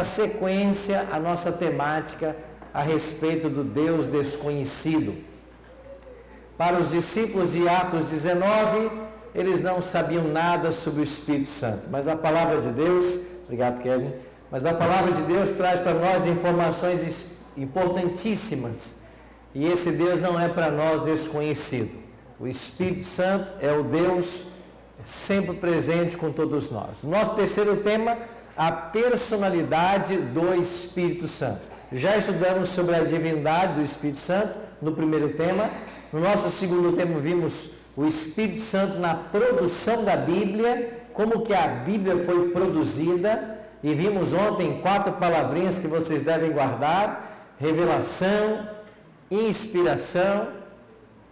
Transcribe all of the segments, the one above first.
dar sequência à nossa temática a respeito do Deus desconhecido. Para os discípulos de Atos 19, eles não sabiam nada sobre o Espírito Santo, mas a palavra de Deus, obrigado Kevin, mas a palavra de Deus traz para nós informações importantíssimas, e esse Deus não é para nós desconhecido. O Espírito Santo é o Deus sempre presente com todos nós. Nosso terceiro tema, a personalidade do Espírito Santo. Já estudamos sobre a divindade do Espírito Santo no primeiro tema. No nosso segundo tema vimos o Espírito Santo na produção da Bíblia, como que a Bíblia foi produzida, e vimos ontem 4 palavrinhas que vocês devem guardar: revelação, inspiração,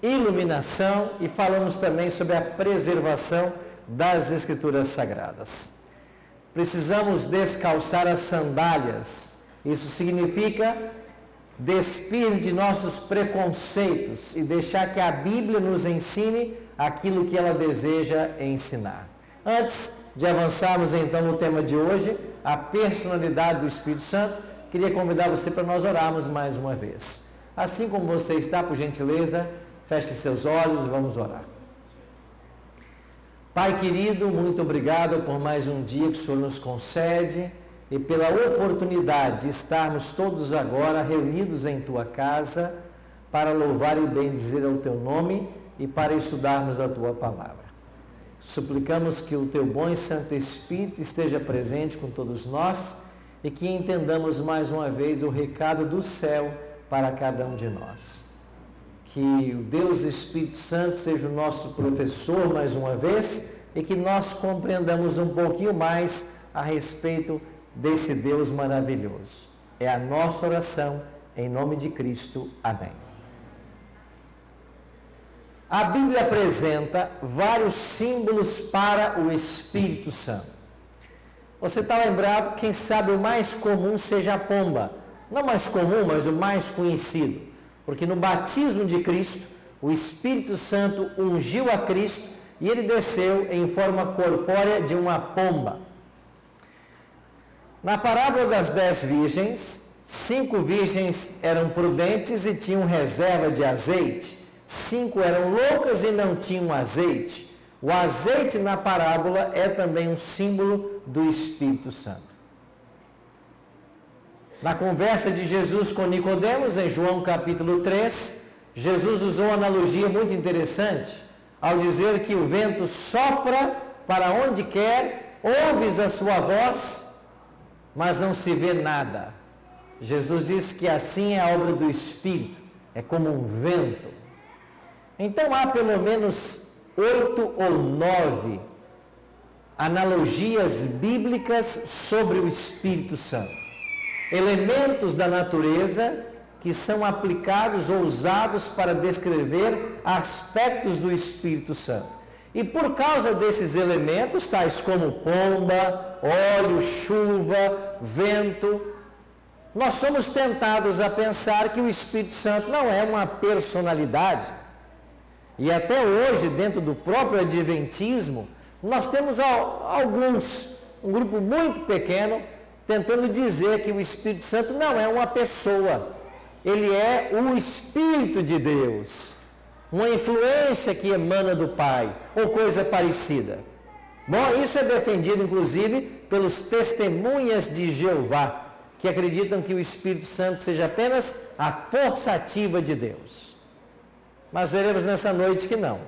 iluminação, e falamos também sobre a preservação das Escrituras Sagradas. Precisamos descalçar as sandálias. Isso significa despir de nossos preconceitos e deixar que a Bíblia nos ensine aquilo que ela deseja ensinar. Antes de avançarmos então no tema de hoje, a personalidade do Espírito Santo, queria convidar você para nós orarmos mais uma vez. Assim como você está, por gentileza, feche seus olhos e vamos orar. Pai querido, muito obrigado por mais um dia que o Senhor nos concede e pela oportunidade de estarmos todos agora reunidos em Tua casa para louvar e bendizer ao Teu nome e para estudarmos a Tua palavra. Suplicamos que o Teu bom e santo Espírito esteja presente com todos nós e que entendamos mais uma vez o recado do céu para cada um de nós. Que o Deus Espírito Santo seja o nosso professor mais uma vez e que nós compreendamos um pouquinho mais a respeito desse Deus maravilhoso. É a nossa oração, em nome de Cristo. Amém. A Bíblia apresenta vários símbolos para o Espírito Santo. Você está lembrado, quem sabe o mais comum seja a pomba. Não mais comum, mas o mais conhecido. Porque no batismo de Cristo, o Espírito Santo ungiu a Cristo e ele desceu em forma corpórea de uma pomba. Na parábola das 10 virgens, 5 virgens eram prudentes e tinham reserva de azeite, 5 eram loucas e não tinham azeite. O azeite na parábola é também um símbolo do Espírito Santo. Na conversa de Jesus com Nicodemos, em João capítulo 3, Jesus usou uma analogia muito interessante, ao dizer que o vento sopra para onde quer, ouves a sua voz, mas não se vê nada. Jesus diz que assim é a obra do Espírito, é como um vento. Então há pelo menos 8 ou 9 analogias bíblicas sobre o Espírito Santo. Elementos da natureza que são aplicados ou usados para descrever aspectos do Espírito Santo. E por causa desses elementos, tais como pomba, óleo, chuva, vento, nós somos tentados a pensar que o Espírito Santo não é uma personalidade. E até hoje, dentro do próprio Adventismo, nós temos um grupo muito pequeno, tentando dizer que o Espírito Santo não é uma pessoa, ele é o Espírito de Deus, uma influência que emana do Pai, ou coisa parecida. Bom, isso é defendido inclusive pelos testemunhas de Jeová, que acreditam que o Espírito Santo seja apenas a força ativa de Deus. Mas veremos nessa noite que não.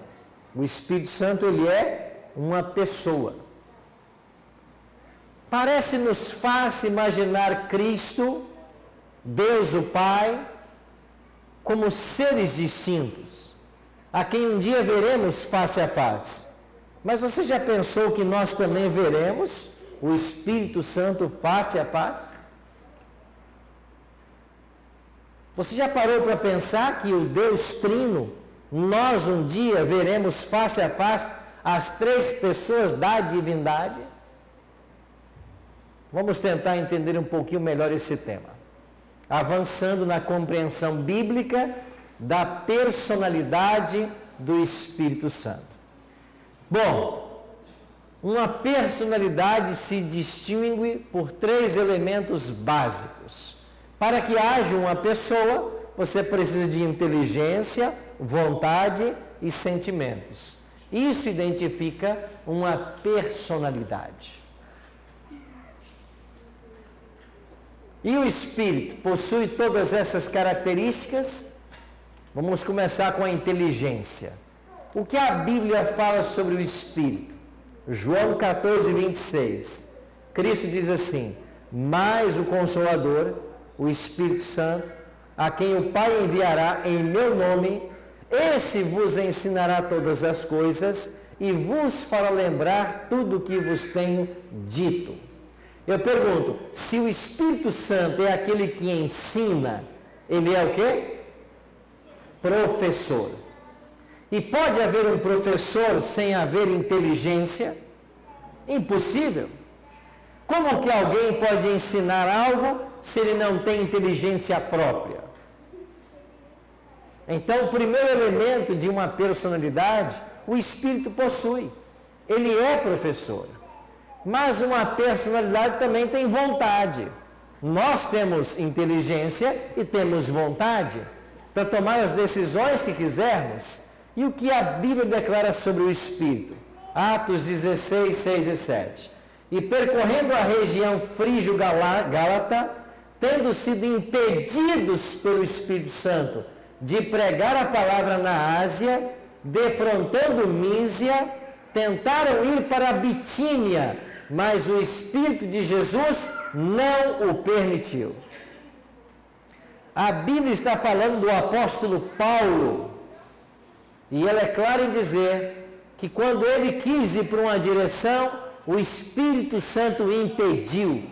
O Espírito Santo, ele é uma pessoa. Parece-nos fácil imaginar Cristo, Deus o Pai, como seres distintos, a quem um dia veremos face a face. Mas você já pensou que nós também veremos o Espírito Santo face a face? Você já parou para pensar que o Deus Trino, nós um dia veremos face a face as 3 pessoas da divindade? Vamos tentar entender um pouquinho melhor esse tema, avançando na compreensão bíblica da personalidade do Espírito Santo. Bom, Uma personalidade se distingue por 3 elementos básicos. Para que haja uma pessoa, você precisa de inteligência, vontade e sentimentos. Isso identifica uma personalidade. E o Espírito possui todas essas características? Vamos começar com a inteligência. O que a Bíblia fala sobre o Espírito? João 14, 26. Cristo diz assim: mas o Consolador, o Espírito Santo, a quem o Pai enviará em meu nome, esse vos ensinará todas as coisas e vos fará lembrar tudo o que vos tenho dito. Eu pergunto, se o Espírito Santo é aquele que ensina, ele é o quê? Professor. E pode haver um professor sem haver inteligência? Impossível. Como que alguém pode ensinar algo se ele não tem inteligência própria? Então, o primeiro elemento de uma personalidade, o Espírito possui. Ele é professor. Mas uma personalidade também tem vontade. Nós temos inteligência e temos vontade para tomar as decisões que quisermos. E o que a Bíblia declara sobre o Espírito? Atos 16, 6 e 7. E percorrendo a região frígio-gálata, tendo sido impedidos pelo Espírito Santo de pregar a palavra na Ásia, defrontando Mísia, tentaram ir para a Bitínia, mas o Espírito de Jesus não o permitiu. A Bíblia está falando do apóstolo Paulo, e ela é clara em dizer que quando ele quis ir para uma direção, o Espírito Santo impediu,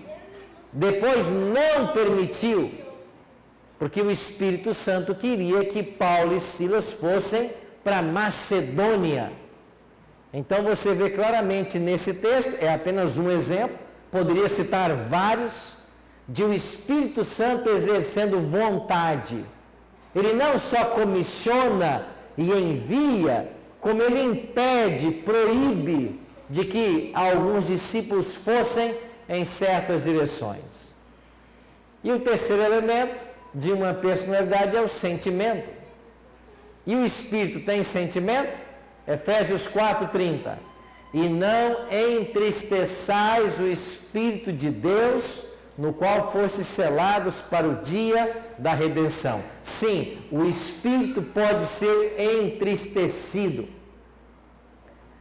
depois não permitiu, porque o Espírito Santo queria que Paulo e Silas fossem para Macedônia. Então você vê claramente nesse texto, é apenas um exemplo, poderia citar vários, de o Espírito Santo exercendo vontade. Ele não só comissiona e envia, como ele impede, proíbe de que alguns discípulos fossem em certas direções. E o terceiro elemento de uma personalidade é o sentimento. E o Espírito tem sentimento? Efésios 4:30. E não entristeçais o Espírito de Deus, no qual fostes selados para o dia da redenção. Sim, o Espírito pode ser entristecido.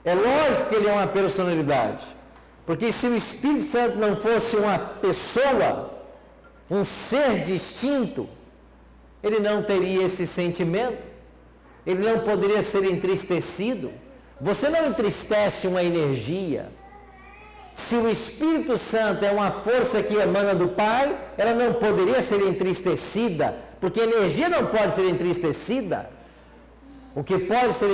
É lógico que ele é uma personalidade, porque se o Espírito Santo não fosse uma pessoa, um ser distinto, ele não teria esse sentimento, ele não poderia ser entristecido. Você não entristece uma energia. Se o Espírito Santo é uma força que emana do Pai, ela não poderia ser entristecida, porque a energia não pode ser entristecida. O que pode ser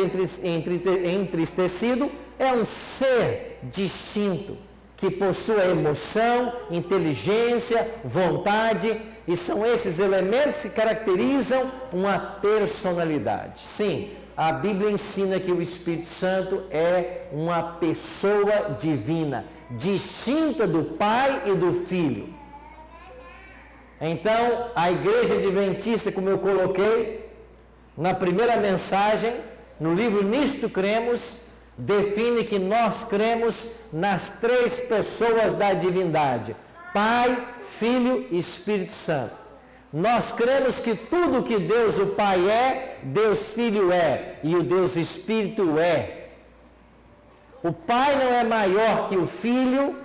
entristecido é um ser distinto, que possua emoção, inteligência, vontade, e são esses elementos que caracterizam uma personalidade. Sim, a Bíblia ensina que o Espírito Santo é uma pessoa divina, distinta do Pai e do Filho. Então, a Igreja Adventista, como eu coloquei na primeira mensagem, no livro Nisto Cremos, define que nós cremos nas 3 pessoas da divindade: Pai, Filho e Espírito Santo. Nós cremos que tudo que Deus o Pai é, Deus Filho é, e o Deus Espírito é. O Pai não é maior que o Filho,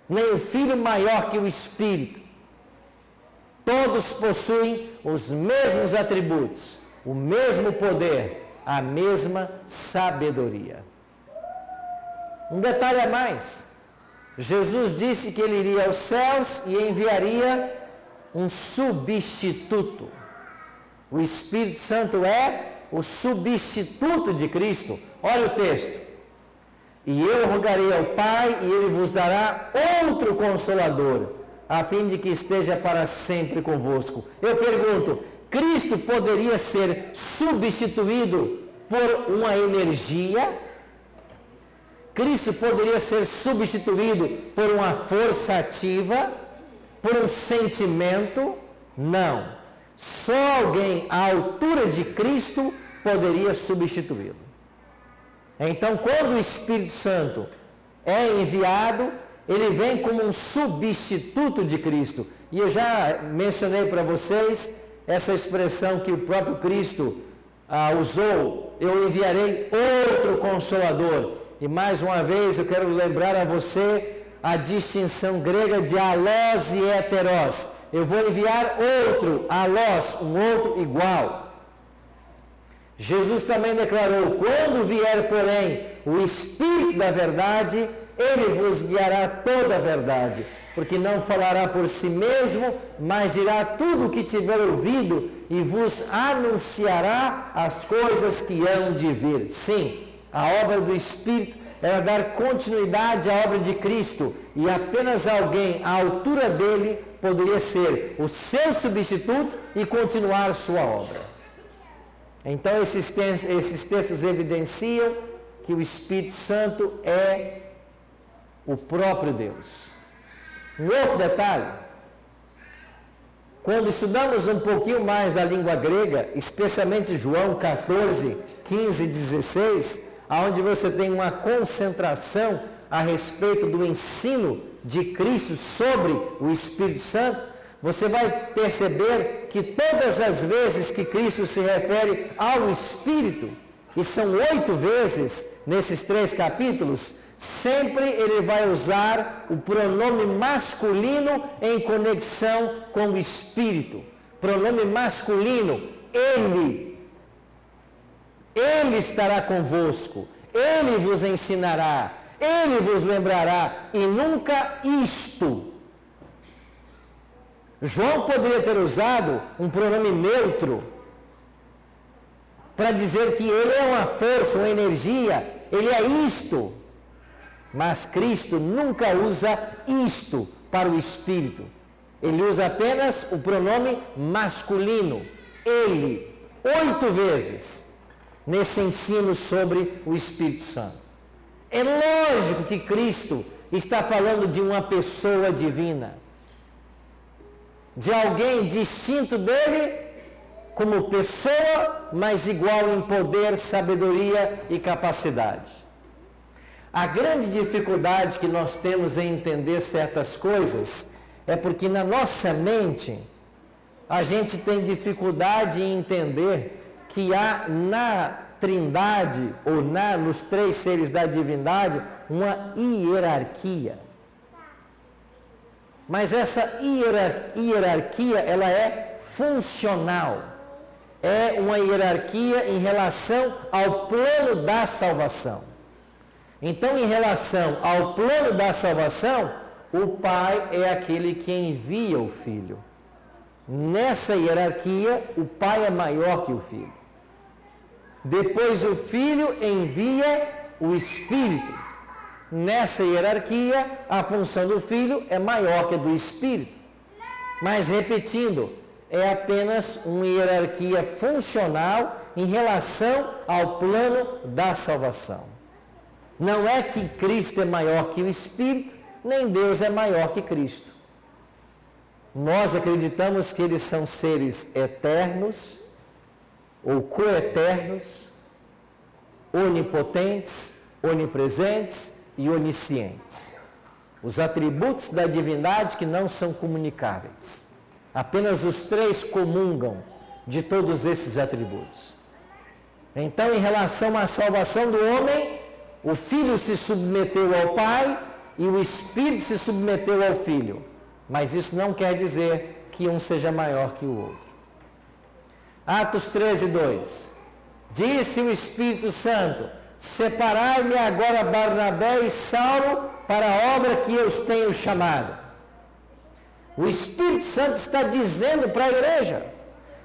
nem o Filho maior que o Espírito. Todos possuem os mesmos atributos, o mesmo poder, a mesma sabedoria. Um detalhe a mais: Jesus disse que ele iria aos céus e enviaria um substituto. O Espírito Santo é o substituto de Cristo. Olha o texto: e eu rogarei ao Pai e ele vos dará outro Consolador, a fim de que esteja para sempre convosco. Eu pergunto, Cristo poderia ser substituído por uma energia? Cristo poderia ser substituído por uma força ativa, por um sentimento? Não. Só alguém à altura de Cristo poderia substituí-lo. Então, quando o Espírito Santo é enviado, ele vem como um substituto de Cristo. E eu já mencionei para vocês essa expressão que o próprio Cristo usou: eu enviarei outro Consolador. E mais uma vez eu quero lembrar a você a distinção grega de alós e heteros. Eu vou enviar outro, alós, um outro igual. Jesus também declarou: quando vier, porém, o Espírito da verdade, ele vos guiará toda a verdade, porque não falará por si mesmo, mas dirá tudo o que tiver ouvido e vos anunciará as coisas que hão de vir. Sim, a obra do Espírito era dar continuidade à obra de Cristo, e apenas alguém à altura dele poderia ser o seu substituto e continuar sua obra. Então esses textos evidenciam que o Espírito Santo é o próprio Deus. Um outro detalhe: quando estudamos um pouquinho mais da língua grega, especialmente João 14, 15 e 16, onde você tem uma concentração a respeito do ensino de Cristo sobre o Espírito Santo, você vai perceber que todas as vezes que Cristo se refere ao Espírito, e são 8 vezes nesses 3 capítulos, sempre ele vai usar o pronome masculino em conexão com o Espírito. Pronome masculino: ele estará convosco, ele vos ensinará, ele vos lembrará, e nunca isto. João poderia ter usado um pronome neutro para dizer que ele é uma força, uma energia, ele é isto. Mas Cristo nunca usa isto para o Espírito. Ele usa apenas o pronome masculino, ele, 8 vezes nesse ensino sobre o Espírito Santo. É lógico que Cristo está falando de uma pessoa divina, de alguém distinto dele como pessoa, mas igual em poder, sabedoria e capacidade. A grande dificuldade que nós temos em entender certas coisas é porque na nossa mente a gente tem dificuldade em entender que há na Trindade, ou nos 3 seres da divindade, uma hierarquia. Mas essa hierarquia, ela é funcional. É uma hierarquia em relação ao plano da salvação. Então, em relação ao plano da salvação, o Pai é aquele que envia o Filho. Nessa hierarquia, o Pai é maior que o Filho. Depois o Filho envia o Espírito. Nessa hierarquia, a função do Filho é maior que a do Espírito. Mas, repetindo, é apenas uma hierarquia funcional em relação ao plano da salvação. Não é que Cristo é maior que o Espírito, nem Deus é maior que Cristo. Nós acreditamos que eles são seres eternos, ou coeternos, onipotentes, onipresentes e oniscientes. Os atributos da divindade que não são comunicáveis. Apenas os 3 comungam de todos esses atributos. Então, em relação à salvação do homem, o Filho se submeteu ao Pai e o Espírito se submeteu ao Filho. Mas isso não quer dizer que um seja maior que o outro. Atos 13, 2. Disse o Espírito Santo: separai-me agora Barnabé e Saulo para a obra que eu os tenho chamado. O Espírito Santo está dizendo para a igreja,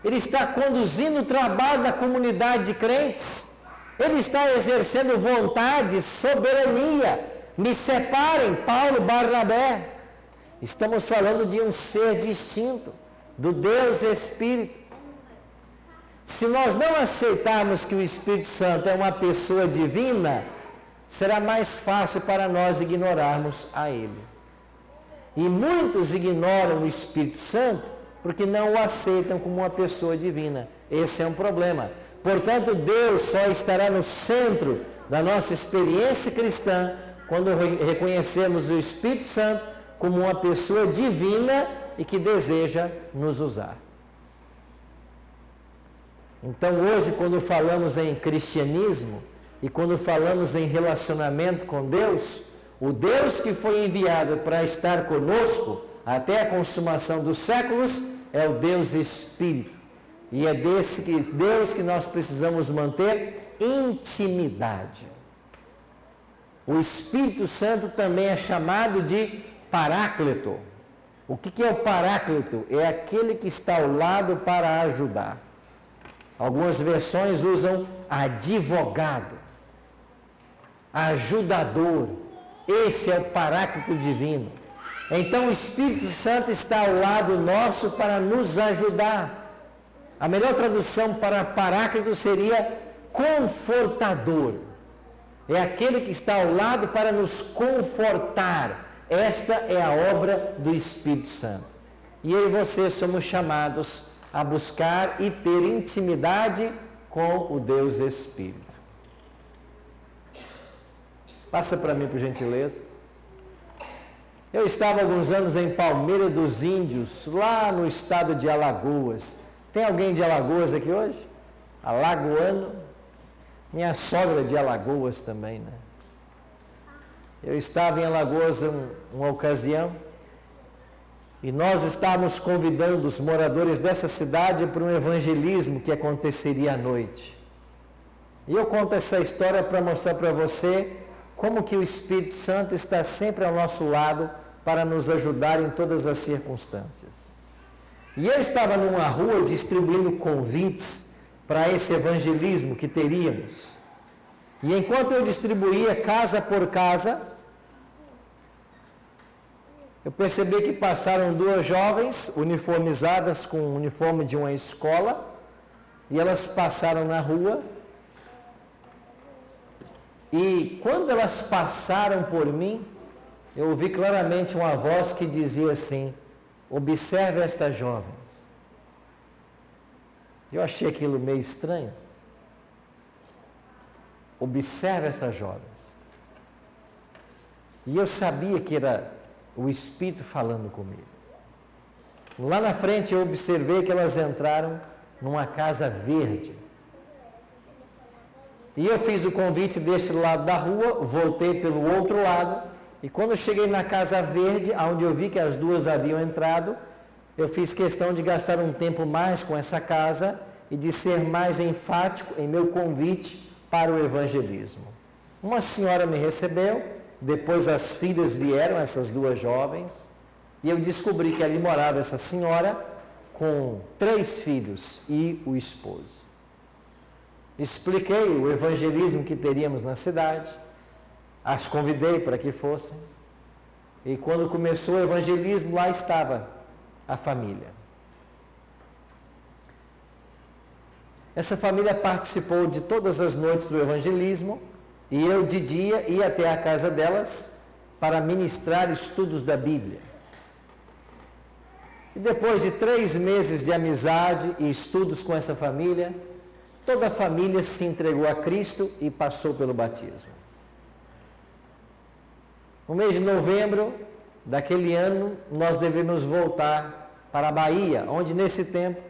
ele está conduzindo o trabalho da comunidade de crentes, ele está exercendo vontade, soberania. Me separem, Paulo, Barnabé. Estamos falando de um ser distinto, do Deus Espírito. Se nós não aceitarmos que o Espírito Santo é uma pessoa divina, será mais fácil para nós ignorarmos a Ele. E muitos ignoram o Espírito Santo porque não o aceitam como uma pessoa divina. Esse é um problema. Portanto, Deus só estará no centro da nossa experiência cristã quando reconhecemos o Espírito Santo como uma pessoa divina e que deseja nos usar. Então, hoje, quando falamos em cristianismo e quando falamos em relacionamento com Deus, o Deus que foi enviado para estar conosco até a consumação dos séculos é o Deus Espírito. E é desse Deus que nós precisamos manter intimidade. O Espírito Santo também é chamado de Paráclito. O que é o Paráclito? É aquele que está ao lado para ajudar. Algumas versões usam advogado, ajudador. Esse é o Paráclito divino. Então o Espírito Santo está ao lado nosso para nos ajudar. A melhor tradução para Paráclito seria confortador. É aquele que está ao lado para nos confortar. Esta é a obra do Espírito Santo. E eu e você somos chamados a buscar e ter intimidade com o Deus Espírito. Passa para mim, por gentileza. Eu estava há alguns anos em Palmeira dos Índios, lá no estado de Alagoas. Tem alguém de Alagoas aqui hoje? Alagoano? Minha sogra de Alagoas também, né? Eu estava em Alagoas uma ocasião e nós estávamos convidando os moradores dessa cidade para um evangelismo que aconteceria à noite. E eu conto essa história para mostrar para você como que o Espírito Santo está sempre ao nosso lado para nos ajudar em todas as circunstâncias. E eu estava numa rua distribuindo convites para esse evangelismo que teríamos. E enquanto eu distribuía casa por casa, eu percebi que passaram duas jovens uniformizadas com o uniforme de uma escola, e elas passaram na rua. E quando elas passaram por mim, eu ouvi claramente uma voz que dizia assim: observe estas jovens. Eu achei aquilo meio estranho. Observe essas jovens. E eu sabia que era o Espírito falando comigo. Lá na frente eu observei que elas entraram numa casa verde. E eu fiz o convite deste lado da rua, voltei pelo outro lado, e quando eu cheguei na casa verde, onde eu vi que as duas haviam entrado, eu fiz questão de gastar um tempo mais com essa casa e de ser mais enfático em meu convite para o evangelismo. Uma senhora me recebeu, depois as filhas vieram, essas duas jovens, e eu descobri que ali morava essa senhora com 3 filhos e o esposo. Expliquei o evangelismo que teríamos na cidade, as convidei para que fossem, e quando começou o evangelismo, lá estava a família. Essa família participou de todas as noites do evangelismo, e eu de dia ia até a casa delas para ministrar estudos da Bíblia. E depois de 3 meses de amizade e estudos com essa família, toda a família se entregou a Cristo e passou pelo batismo. No mês de novembro daquele ano, nós devemos voltar para a Bahia, onde nesse tempo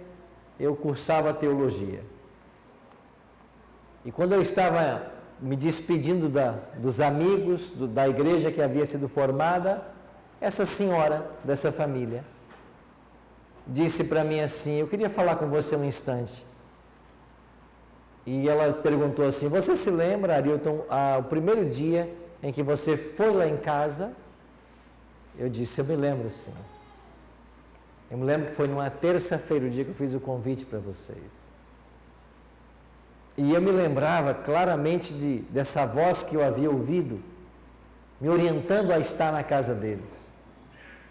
eu cursava teologia. E quando eu estava me despedindo dos amigos, da igreja que havia sido formada, essa senhora dessa família disse para mim assim: eu queria falar com você um instante. E ela perguntou assim: você se lembra, Arilton, o primeiro dia em que você foi lá em casa? Eu disse: eu me lembro, sim. Eu me lembro que foi numa terça-feira, o dia que eu fiz o convite para vocês. E eu me lembrava claramente dessa voz que eu havia ouvido, me orientando a estar na casa deles.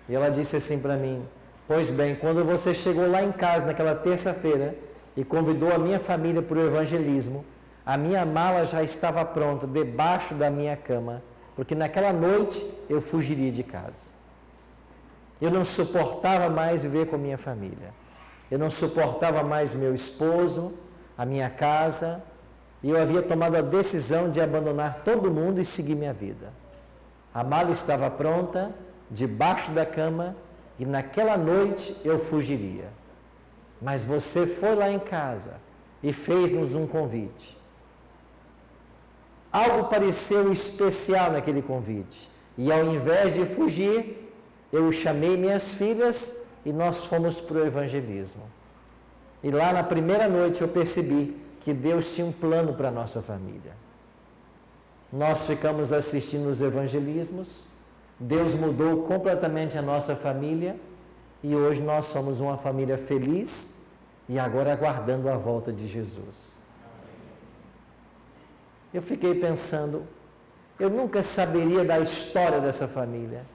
E ela disse assim para mim: pois bem, quando você chegou lá em casa naquela terça-feira e convidou a minha família para o evangelismo, a minha mala já estava pronta debaixo da minha cama, porque naquela noite eu fugiria de casa. Eu não suportava mais viver com a minha família. Eu não suportava mais meu esposo, a minha casa, e eu havia tomado a decisão de abandonar todo mundo e seguir minha vida. A mala estava pronta, debaixo da cama, e naquela noite eu fugiria. Mas você foi lá em casa e fez-nos um convite. Algo pareceu especial naquele convite. E ao invés de fugir, eu chamei minhas filhas e nós fomos para o evangelismo. E lá na primeira noite eu percebi que Deus tinha um plano para a nossa família. Nós ficamos assistindo os evangelismos, Deus mudou completamente a nossa família e hoje nós somos uma família feliz e agora aguardando a volta de Jesus. Eu fiquei pensando, eu nunca saberia da história dessa família.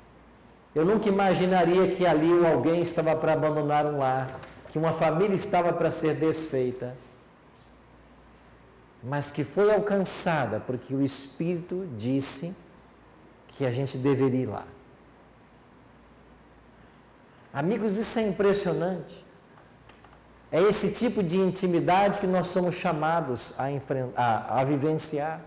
Eu nunca imaginaria que ali alguém estava para abandonar um lar, que uma família estava para ser desfeita, mas que foi alcançada porque o Espírito disse que a gente deveria ir lá. Amigos, isso é impressionante. É esse tipo de intimidade que nós somos chamados a vivenciar.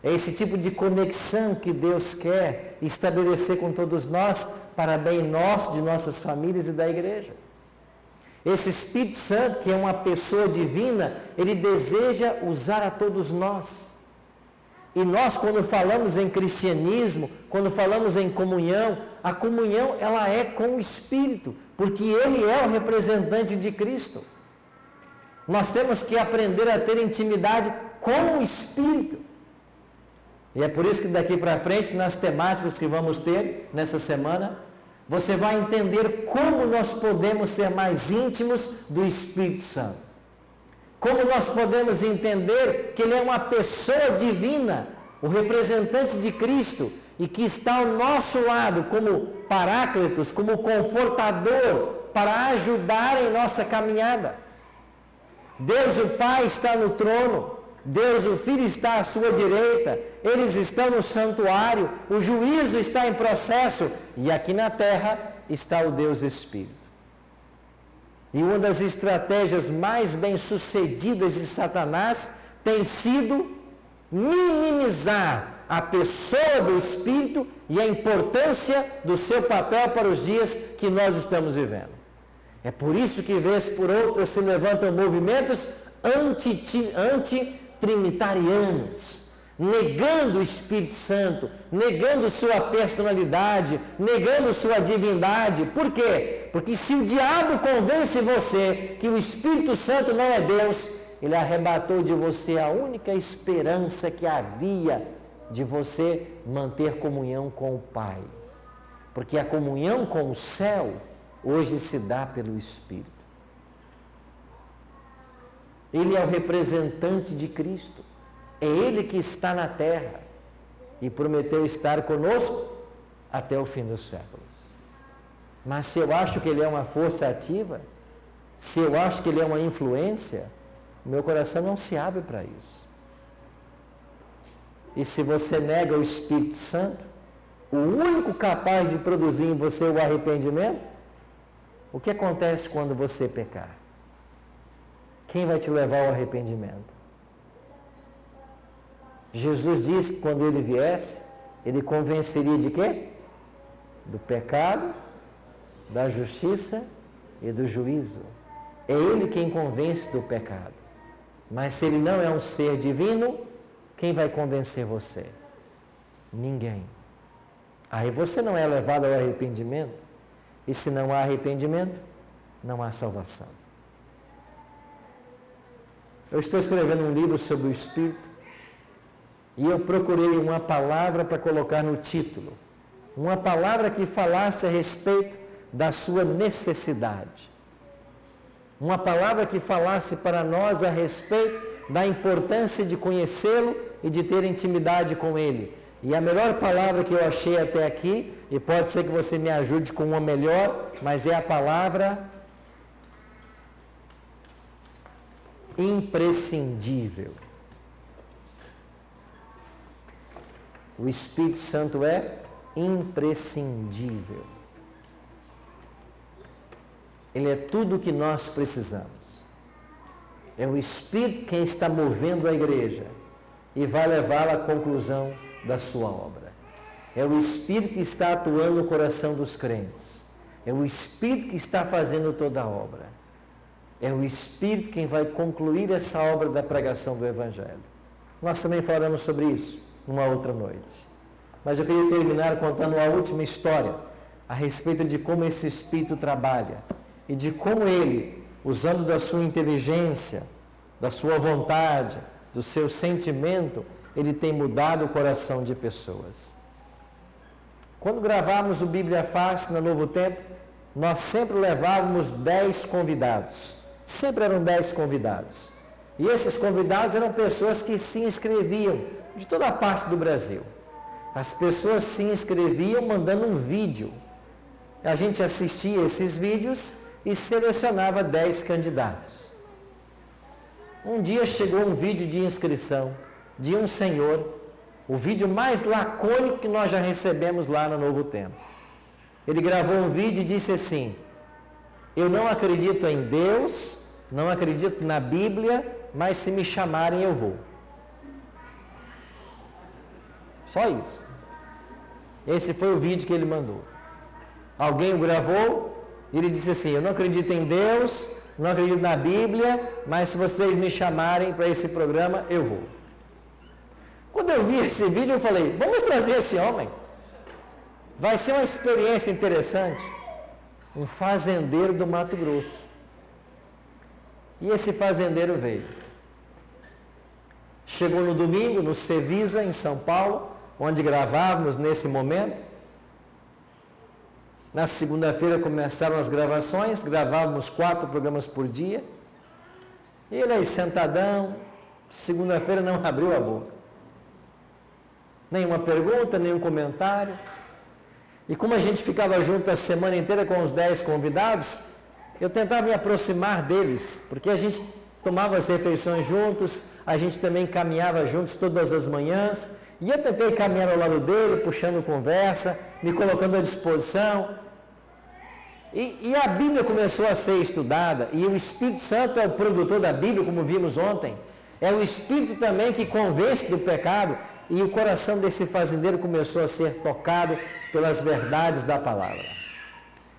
É esse tipo de conexão que Deus quer estabelecer com todos nós, para bem nosso, de nossas famílias e da igreja. Esse Espírito Santo, que é uma pessoa divina, ele deseja usar a todos nós. E nós, quando falamos em cristianismo, quando falamos em comunhão, a comunhão ela é com o Espírito, porque ele é o representante de Cristo. Nós temos que aprender a ter intimidade com o Espírito. E é por isso que daqui para frente, nas temáticas que vamos ter nessa semana, você vai entender como nós podemos ser mais íntimos do Espírito Santo. Como nós podemos entender que ele é uma pessoa divina, o representante de Cristo, e que está ao nosso lado como paráclitos, como confortador, para ajudar em nossa caminhada. Deus o Pai está no trono, Deus o Filho está à sua direita, eles estão no santuário, o juízo está em processo, e aqui na terra está o Deus Espírito. E uma das estratégias mais bem-sucedidas de Satanás tem sido minimizar a pessoa do Espírito e a importância do seu papel para os dias que nós estamos vivendo. É por isso que, vez por outra, se levantam movimentos antitrinitarianos, negando o Espírito Santo, negando sua personalidade, negando sua divindade. Por quê? Porque se o diabo convence você que o Espírito Santo não é Deus, ele arrebatou de você a única esperança que havia de você manter comunhão com o Pai. Porque a comunhão com o céu hoje se dá pelo Espírito. Ele é o representante de Cristo. É Ele que está na terra e prometeu estar conosco até o fim dos séculos. Mas se eu acho que Ele é uma força ativa, se eu acho que Ele é uma influência, meu coração não se abre para isso. E se você nega o Espírito Santo, o único capaz de produzir em você o arrependimento, o que acontece quando você pecar? Quem vai te levar ao arrependimento? Jesus disse que quando Ele viesse, Ele convenceria de quê? Do pecado, da justiça e do juízo. É Ele quem convence do pecado. Mas se Ele não é um ser divino, quem vai convencer você? Ninguém. Aí você não é levado ao arrependimento. E se não há arrependimento, não há salvação. Eu estou escrevendo um livro sobre o Espírito e eu procurei uma palavra para colocar no título. Uma palavra que falasse a respeito da sua necessidade. Uma palavra que falasse para nós a respeito da importância de conhecê-lo e de ter intimidade com Ele. E a melhor palavra que eu achei até aqui, e pode ser que você me ajude com uma melhor, mas é a palavra imprescindível. O Espírito Santo é imprescindível. Ele é tudo o que nós precisamos. É o Espírito quem está movendo a igreja e vai levá-la à conclusão da sua obra. É o Espírito que está atuando no coração dos crentes. É o Espírito que está fazendo toda a obra. É o Espírito quem vai concluir essa obra da pregação do Evangelho. Nós também falaremos sobre isso numa outra noite. Mas eu queria terminar contando uma última história a respeito de como esse Espírito trabalha e de como ele, usando da sua inteligência, da sua vontade, do seu sentimento, ele tem mudado o coração de pessoas. Quando gravávamos o Bíblia Fácil no Novo Tempo, nós sempre levávamos 10 convidados. Sempre eram 10 convidados. E esses convidados eram pessoas que se inscreviam de toda a parte do Brasil. As pessoas se inscreviam mandando um vídeo. A gente assistia esses vídeos e selecionava 10 candidatos. Um dia chegou um vídeo de inscrição de um senhor, o vídeo mais lacônico que nós já recebemos lá no Novo Tempo. Ele gravou um vídeo e disse assim: eu não acredito em Deus, não acredito na Bíblia, mas se me chamarem eu vou. Só isso. Esse foi o vídeo que ele mandou. Alguém o gravou e ele disse assim: eu não acredito em Deus, não acredito na Bíblia, mas se vocês me chamarem para esse programa, eu vou. Quando eu vi esse vídeo, eu falei: vamos trazer esse homem. Vai ser uma experiência interessante. Um fazendeiro do Mato Grosso. E esse fazendeiro veio. Chegou no domingo, no Cevisa, em São Paulo, onde gravávamos nesse momento. Na segunda-feira começaram as gravações, gravávamos 4 programas por dia. E ele aí sentadão, segunda-feira não abriu a boca. Nenhuma pergunta, nenhum comentário. E como a gente ficava junto a semana inteira com os 10 convidados, eu tentava me aproximar deles, porque a gente tomava as refeições juntos, a gente também caminhava juntos todas as manhãs, e eu tentei caminhar ao lado dele, puxando conversa, me colocando à disposição. E a Bíblia começou a ser estudada, e o Espírito Santo é o produtor da Bíblia, como vimos ontem. É o Espírito também que convence do pecado, e o coração desse fazendeiro começou a ser tocado pelas verdades da palavra.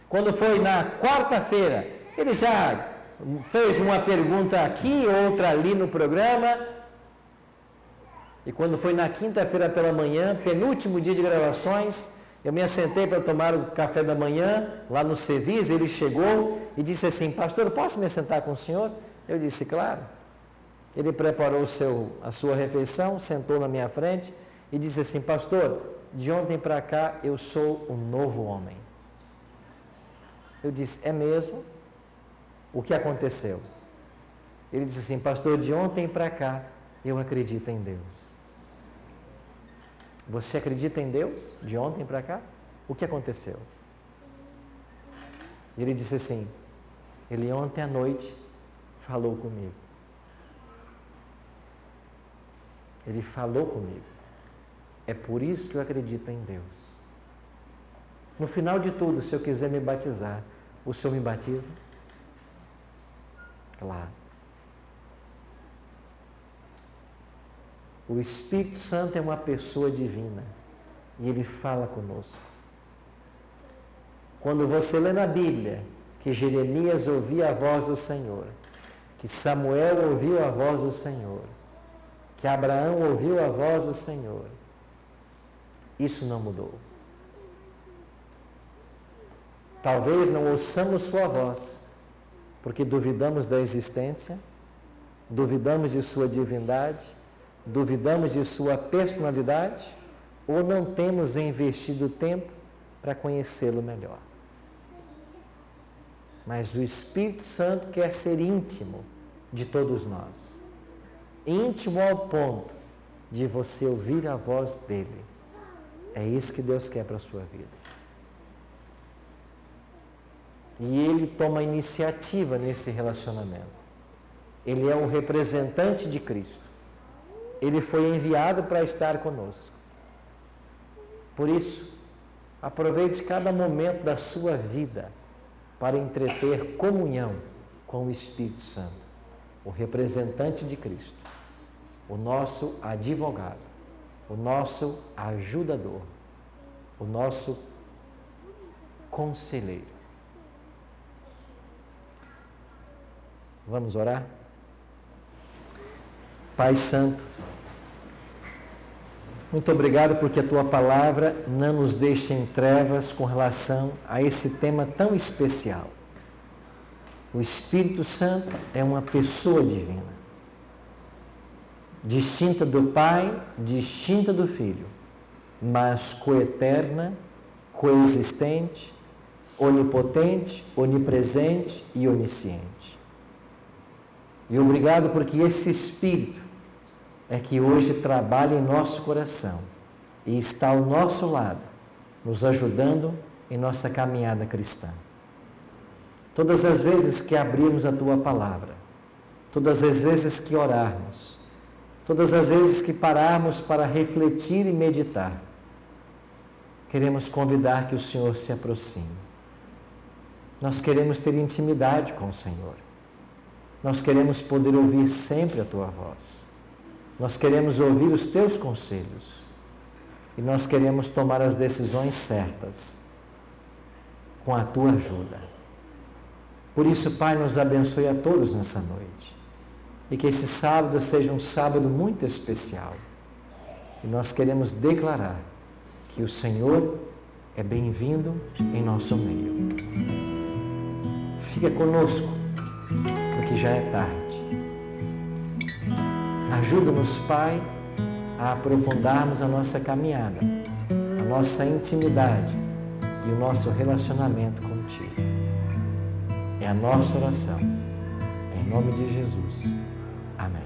Quando foi na quarta-feira, ele já fez uma pergunta aqui, outra ali no programa. E quando foi na quinta-feira pela manhã, penúltimo dia de gravações, eu me assentei para tomar o café da manhã, lá no Cevisa. Ele chegou e disse assim: pastor, posso me sentar com o senhor? Eu disse: claro. Ele preparou a sua refeição, sentou na minha frente e disse assim: pastor, de ontem para cá eu sou um novo homem. Eu disse: é mesmo? O que aconteceu? Ele disse assim: pastor, de ontem para cá eu acredito em Deus. Você acredita em Deus? De ontem para cá? O que aconteceu? Ele disse assim: ele ontem à noite falou comigo. Ele falou comigo. É por isso que eu acredito em Deus. No final de tudo, se eu quiser me batizar, o senhor me batiza? Claro. O Espírito Santo é uma pessoa divina e ele fala conosco. Quando você lê na Bíblia que Jeremias ouvia a voz do Senhor, que Samuel ouviu a voz do Senhor, que Abraão ouviu a voz do Senhor, isso não mudou. Talvez não ouçamos sua voz, porque duvidamos da existência, duvidamos de sua divindade, duvidamos de sua personalidade, ou não temos investido tempo para conhecê-lo melhor. Mas o Espírito Santo quer ser íntimo de todos nós. Íntimo ao ponto de você ouvir a voz dele. É isso que Deus quer para a sua vida. E ele toma iniciativa nesse relacionamento. Ele é um representante de Cristo. Ele foi enviado para estar conosco. Por isso, aproveite cada momento da sua vida para entreter comunhão com o Espírito Santo, o representante de Cristo, o nosso advogado, o nosso ajudador, o nosso conselheiro. Vamos orar? Pai Santo, muito obrigado porque a Tua palavra não nos deixa em trevas com relação a esse tema tão especial. O Espírito Santo é uma pessoa divina, distinta do Pai, distinta do Filho, mas coeterna, coexistente, onipotente, onipresente e onisciente. E obrigado porque esse Espírito é que hoje trabalha em nosso coração e está ao nosso lado, nos ajudando em nossa caminhada cristã. Todas as vezes que abrirmos a Tua palavra, todas as vezes que orarmos, todas as vezes que pararmos para refletir e meditar, queremos convidar que o Senhor se aproxime. Nós queremos ter intimidade com o Senhor. Nós queremos poder ouvir sempre a Tua voz. Nós queremos ouvir os Teus conselhos. E nós queremos tomar as decisões certas com a Tua ajuda. Por isso, Pai, nos abençoe a todos nessa noite. E que esse sábado seja um sábado muito especial. E nós queremos declarar que o Senhor é bem-vindo em nosso meio. Fica conosco, porque já é tarde. Ajuda-nos, Pai, a aprofundarmos a nossa caminhada, a nossa intimidade e o nosso relacionamento contigo. É a nossa oração. Em nome de Jesus. Amém.